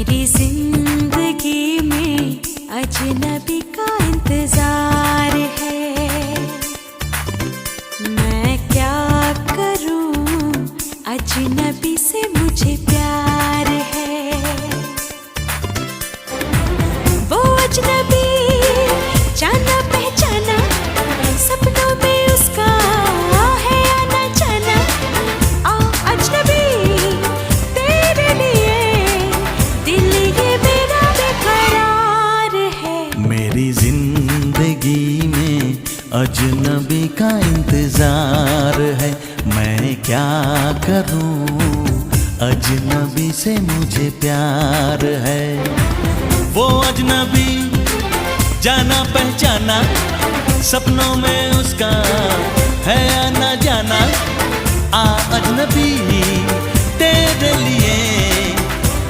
मेरी जिंदगी में अजनबी का इंतजार है। मैं क्या करूं, अजनबी से मुझे प्यार है। वो अजनबी जाना पहचाना, सपनों में उसका है आना जाना। आ अजनबी तेरे लिए दिल ये मेरा बेकरार है। मेरी जिंदगी में अजनबी का इंतजार है। मैं क्या करूं, अजनबी से मुझे प्यार है। वो अजनबी जाना पहचाना, सपनों में उसका है आना जाना। आ अजनबी